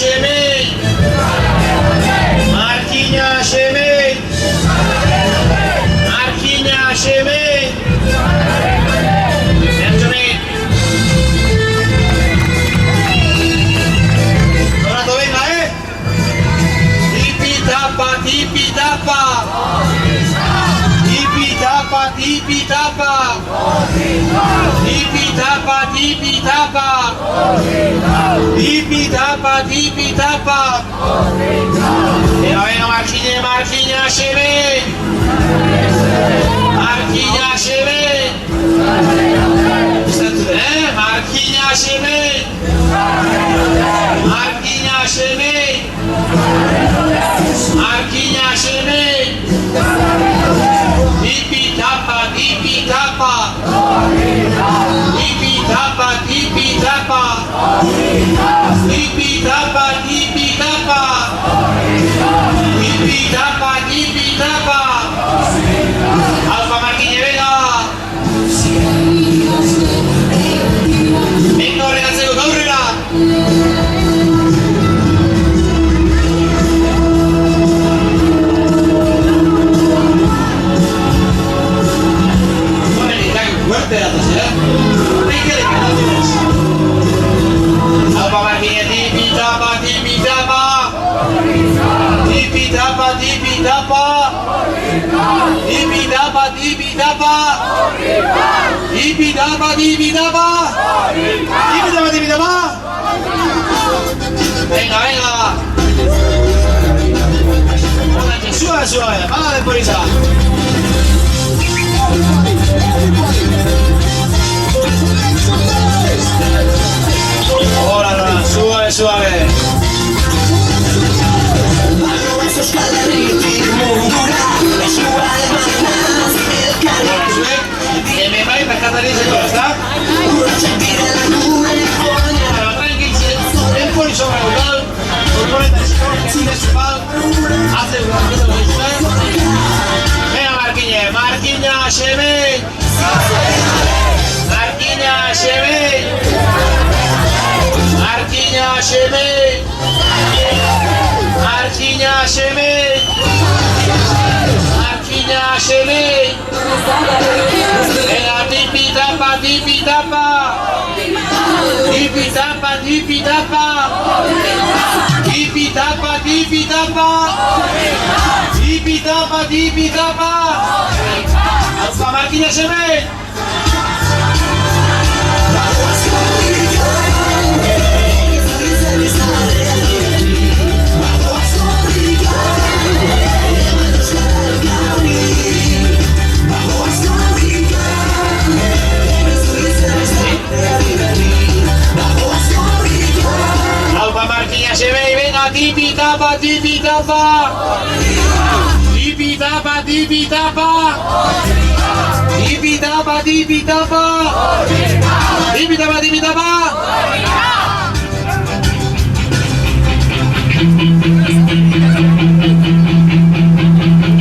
Shemei. Marquinhos Shemei. Marquinhos Shemei. Anthony. Donato, venga, Tipi tapa, tipi tapa. Tipi tapa, tipi tapa. Tipi tapa, tipi tapa. Tipi tapa, tipi tapa. Venga, Marquinhos, Marquinhos Shemei. Marquinhos Shemei. Marquinhos Shemei. Marquinhos Shemei. Marquinhos Shemei. Tipi tapa, tipi tapa. Tipi tapa, tipi tapa. Tipi tapa, tipi tapa. Tipi tapa, tipi tapa. Alfa Marquinhos, venga. Venga, horregatzeko gaurrera. Fuerte datos, Venga, que no tienes. Alfa Marquinhos, tipi tapa, tipi tapa. Tipi tapa, tipi tapa. Tipi tapa, tipi tapa. Tipi tapa, tipi tapa. Tipi tapa, tipi tapa. Venga, venga. Suave, suave. Vamos de prisa. Hola, hola, suave, suave. Que me vais a cantar ese coro, ¿está? Tranquil, tempo y sobre el gol. Hace un ratito lo dice. Venga, Marquinhos, Marquinhos Shemei. Marquinhos Shemei. Marquinhos Shemei. Marquinhos Shemei. Marquinhos Shemei. Venga, tipi tapa, tipi tapa. Tipi tapa, tipi tapa. Tipi tapa, tipi tapa. Tipi tapa, tipi tapa. Alfa Marquinhos Shemei. Alfa Marquinhos Shemei, venga, tipi tapa, tipi tapa. Tipi tapa, tipi tapa. Tipi tapa, tipi tapa. Tipi tapa, tipi tapa.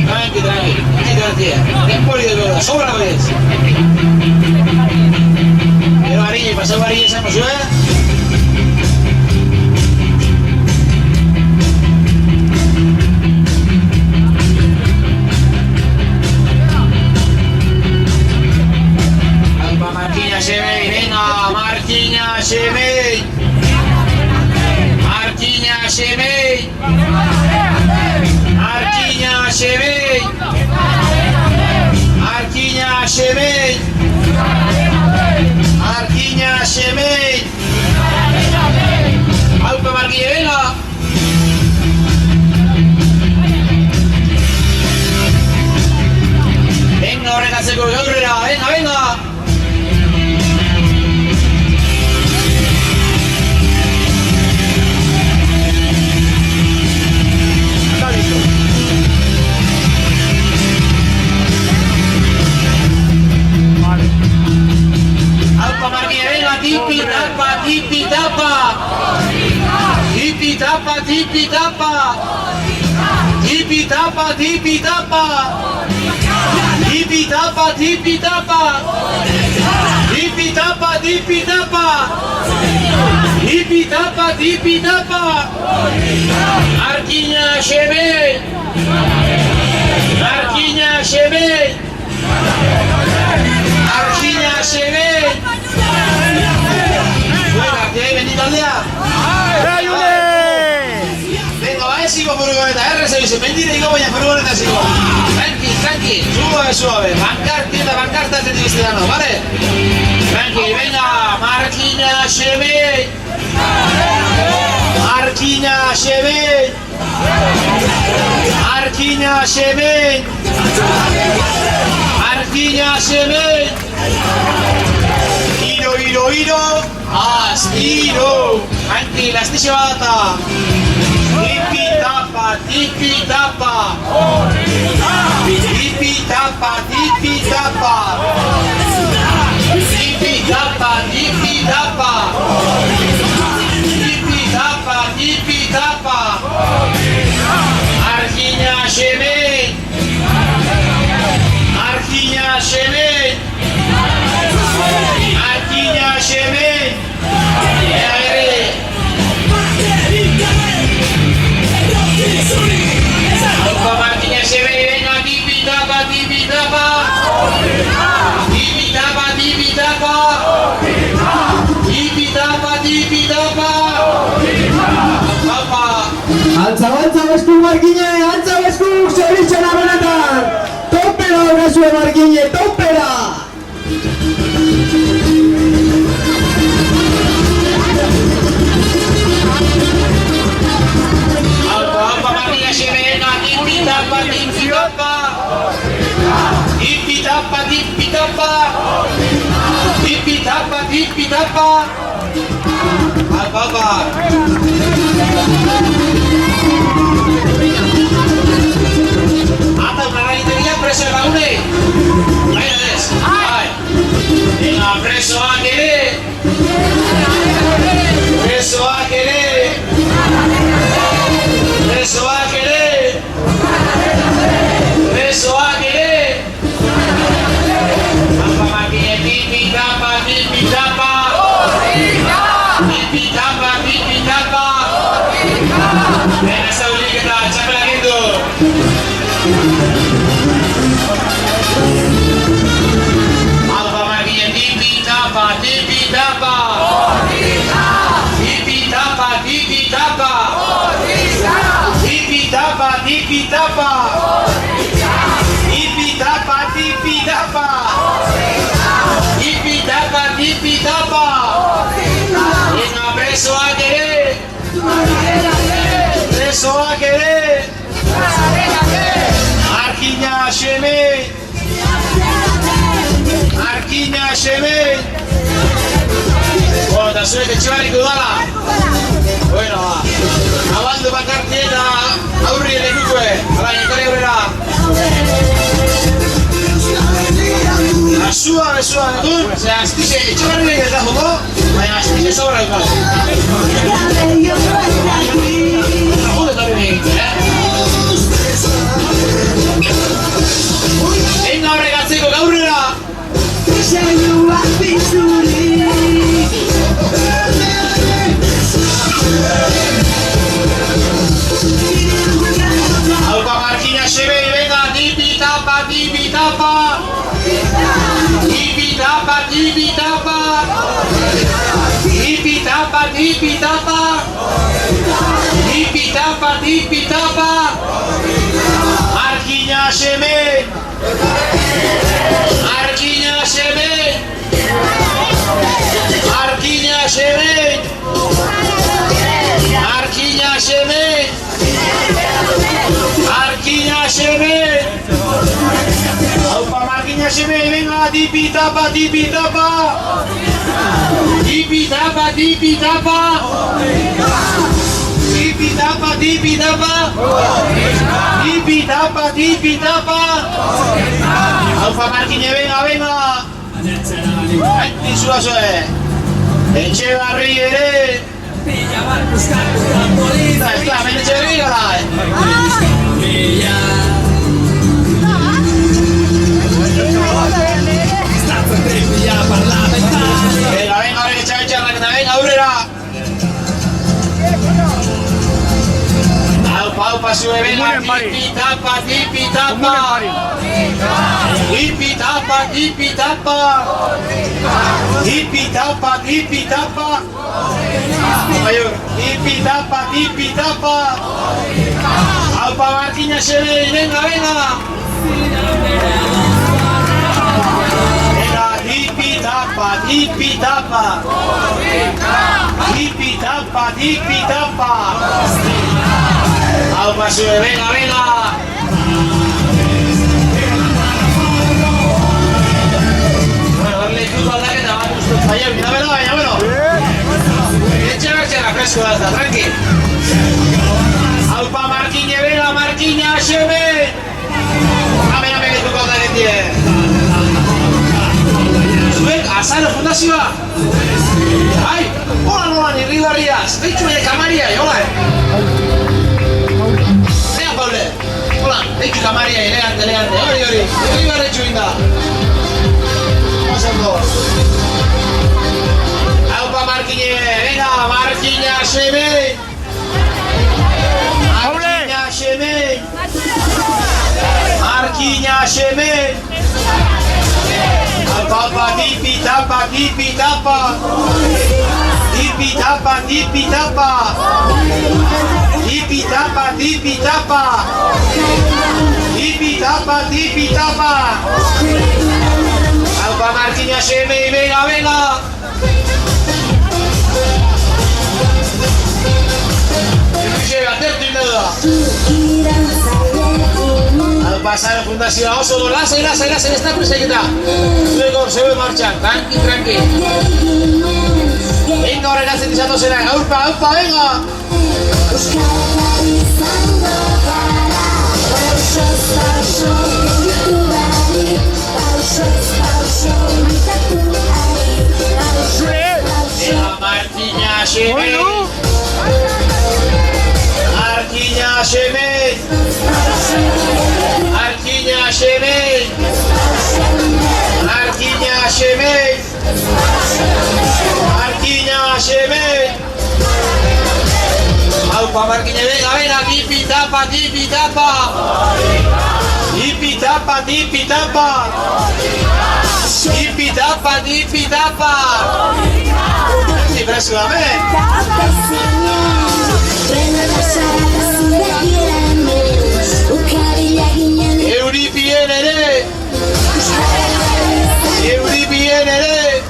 Tranqui, tranqui, tiempo y de todo, sobra vez. El varilla, pasó varilla, esa emoción. Marquinhos Shemei, venga, Marquinhos Shemei. Marquinhos Shemei. Marquinhos Shemei. Marquinhos Shemei. Marquinhos Shemei. Alfa Marquinhos, venga. Venga, horregatzeko gaurrera, venga, venga. Alfa Marquinhos, venga, tipi tapa, tipi tapa. Tipi tapa, tipi tapa. Tipi tapa, tipi tapa. Tipi tapa, tipi tapa. Tipi tapa. Tipitapa. Arquinya Shebe. Buena, que hay venido aldea. Venga, va, sigo furgoneta, se mentira y como ya furgoneta sigo. Tranqui, suave. Bancarta este cristiano, ¿vale? Tranqui, venga, Marquina Shebe. Iro. Aspiro. Tranquila, sti llevata. Tipitapa. Tipitapa. Arquinya Shebe. Alfa Marquinya Shebe, venga, tipitapa. Altza esku Markine, altza esku, zoritzen abenetan! Topera horrezue Markine, topera! Alfa Marquinya Shebe, venga, tipitapa. Alfa. Ata una ranitería preso de Baune. Ahí lo ves. Venga, preso a querer. Alfa Marquinya, tipitapa. Venga, esta ubicada, echame la viendo. Alfa Marquinya, tipitapa. Venga, preso a querer. Arquinya Shebe. Bueno, te suele echar y cudala. Bueno, va. Abando bakartieta, aurri lekukue. Ala, nekari aurrera. Suave, dur. Osea, astize, etxegarri ez da joko, baina astize sobra ikal. Agude eta bine egiten, Venga horregatzeko gaurrera. Alfa Marquinya Shebe, venga, tipitapa. Arquinya Shebe. Alfa Marquinya Shebe, venga, tipitapa. Tipitapa. Alfa Marquinya, venga. Suazoe. Etxegarri ere. Está, Etxegarri gara. pasue, venga, tipi tapa, tipi tapa. Tipi tapa, tipi tapa. Tipi tapa, tipi tapa. Ayo, tipi tapa, tipi tapa. Alpa Marquinhos se ve, venga, venga. Venga, tipi tapa, tipi tapa. Tipi tapa, tipi tapa. Alpa sube, venga, venga. Bueno, darle tuto al que te va a gustar. Vaya, dámelo, dámelo. Echa fresco, hasta tranqui. Alpa Marquinhos, venga, Marquinhos, se ve. Dame que tuto al que tiene. Sube, asalo, fundazioa. Ai, hola nola nirri barriaz. Beitxu ere kamaria, hola. Venga, Paule. Hola, beitxu kamaria, elegante. Hori. Nirri barretxu inda. Pasando. Aupa Marquinhos, venga, Marquinhos, sebe. Marquinhos, sebe. Marquinhos, sebe. Alpa, tipi tapa, tipi tapa. Tipi tapa, tipi tapa. Tipi tapa, tipi tapa. Tipi tapa, tipi tapa. Alpa Marquinhos, venga, venga. Llega, atertu inda. Pasar fundazioa oso lasai, ez da presaiketa. Zebe martxan, tranqui. Venga, horregatzen izatu zenak, aupa, venga! Venga, Marquinhos, sebe! Marquinhos, sebe! Marquinhos, sebe! Marquinhos, sebe! Marquinhos, sebe! Aupa Marquinhos, venga, tipi tapa, tipi tapa. Tipi tapa, tipi tapa. Tipi tapa, tipi tapa. Ti presu da me. Euripien ere.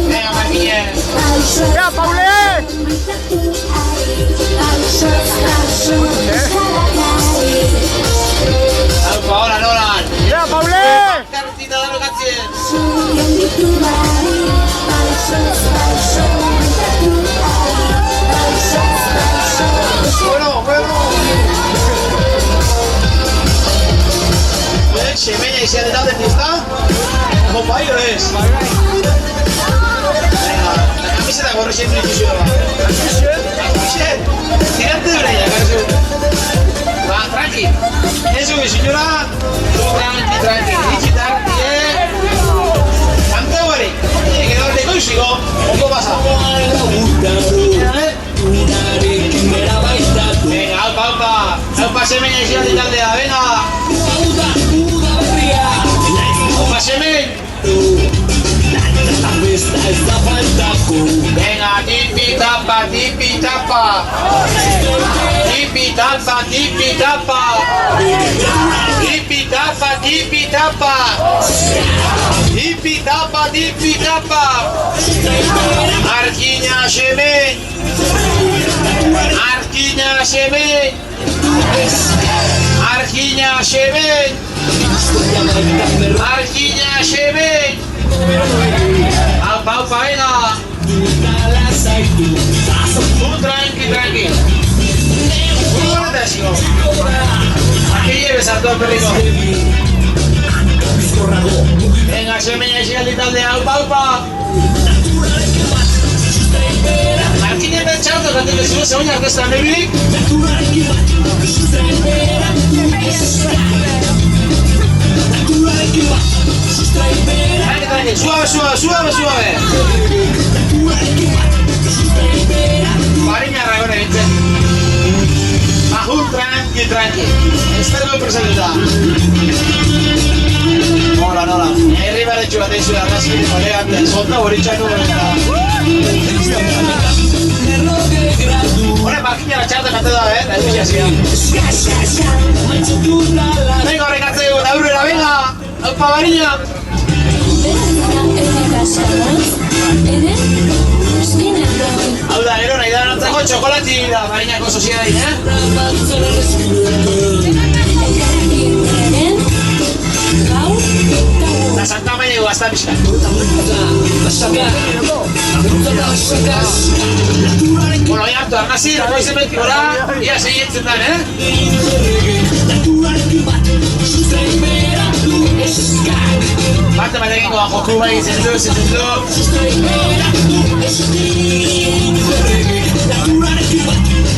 Venga, Marquinhos. ¡Ya, Paule! Aupa, hola, Nolan. ¡Ya, Paule! Cartita da locatzen. Bueno. Semeña izan eta dentista. Opa, ahí es. Venga, la camiseta corre siempre inclusiva. Tirante de breña, casi. Va, tranqui. Eso que señora. Tranqui. Digitarti, Tanto bari. Tiene que darle consigo. ¿Cómo pasa? Venga, aupa, Semeña izan eta taldea, venga. Aupa, Semen. Venga, tipi tapa, tipi tapa. Tipi tapa, tipi tapa. Tipi tapa, tipi tapa. Tipi tapa, tipi tapa. Marquinhos, Semen. Marquinhos, Semen. Marquinhos, Semen. Marquinhos, Semen. Aupa, venga. Tranqui. Muy buenísimo. Aquí lleves a todo el perrito. Venga, Semeña, llega el tal de aupa. Marquinhos de Chato, que te sube Semeña, que está en el Billy. Tranqui, suave. Pariña, Ragone, ¿viste? Ondo presatuta. Nola, nola. Herri baretxu bat eizu argazki kolegan, zonda horitxako Hore, makina batxarte kate da, da edukia zian. Venga, horrek atzeko, da aurrera, venga! Aupa barina! Hau da, gero nahi da nantzako txokolati da barinako soziadain, Da Santa Maia gazta pixka. Bueno, hori hartu arnazi, dago izen beti gora, ia segientzen dan, Parte batekin joku bai, zentu.